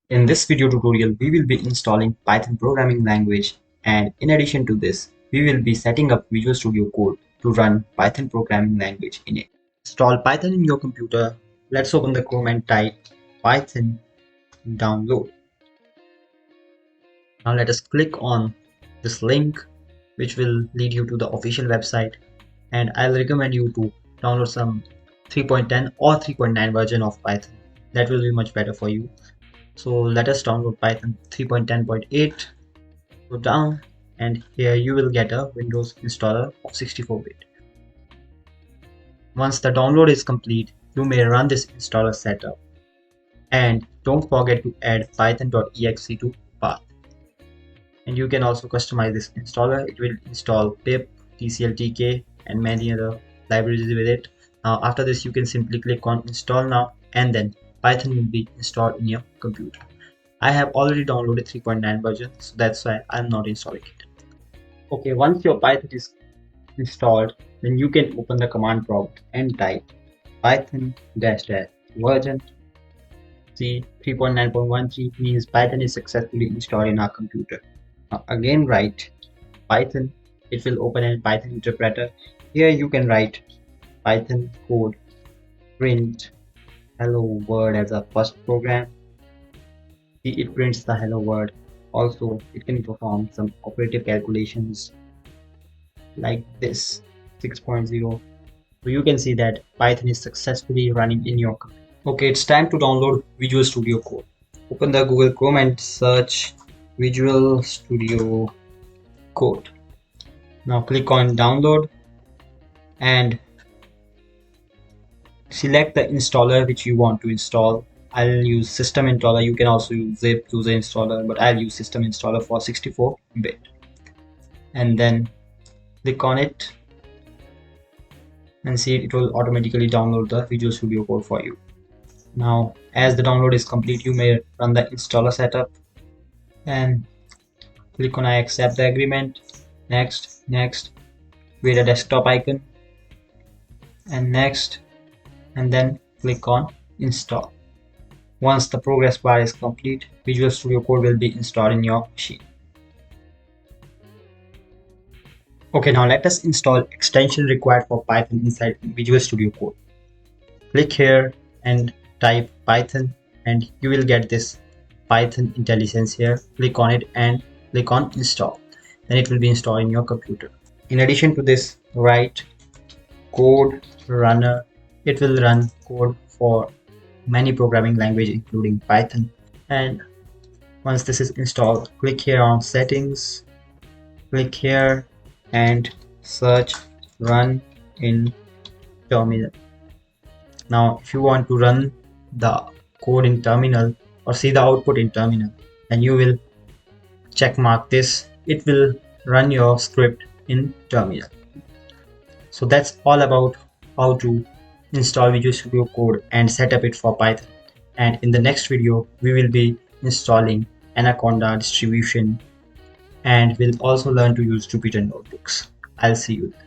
In this video tutorial, we will be installing Python programming language, and in addition to this, we will be setting up Visual Studio Code to run Python programming language in it. Install Python in your computer. Let's open the Chrome and type Python download. Now let us click on this link, which will lead you to the official website, and I'll recommend you to download some 3.10 or 3.9 version of Python. That will be much better for you. So let us download Python 3.10.8. Go down, and here you will get a Windows installer of 64-bit. Once the download is complete, you may run this installer setup. And don't forget to add python.exe to path. And you can also customize this installer. It will install pip, tcl/tk, and many other libraries with it. Now after this, you can simply click on install now, and then Python will be installed in your computer. I have already downloaded 3.9 version, so that's why I'm not installing it. Okay, once your Python is installed, then you can open the command prompt and type python version c 3.9.13 means Python is successfully installed in our computer. Now again write Python. It will open a Python interpreter. Here you can write Python code print hello world as a first program. See, it prints the hello world. Also, it can perform some operative calculations like this 6.0. So you can see that Python is successfully running in your computer. Okay, it's time to download Visual Studio Code. Open the Google Chrome and search Visual Studio Code. Now click on download and select the installer which you want to install. I'll use system installer. You can also use zip user installer, but I'll use system installer for 64-bit. And then click on it and see it will automatically download the Visual Studio Code for you. Now as the download is complete, you may run the installer setup and click on I accept the agreement, next, with a desktop icon, and next, and then click on install. Once the progress bar is complete, Visual Studio Code will be installed in your machine. Okay, now let us install extension required for Python inside Visual Studio Code. Click here and type Python, and you will get this Python IntelliSense here. Click on it and click on install. Then it will be installed in your computer. In addition to this, write code runner. It will run code for many programming languages including Python. And once this is installed, click here on settings, click here and search run in terminal. Now if you want to run the code in terminal or see the output in terminal, then you will check mark this. It will run your script in terminal. So that's all about how to install Visual Studio Code and set up it for Python. And in the next video, we will be installing Anaconda distribution, and we'll also learn to use Jupyter notebooks. I'll see you there.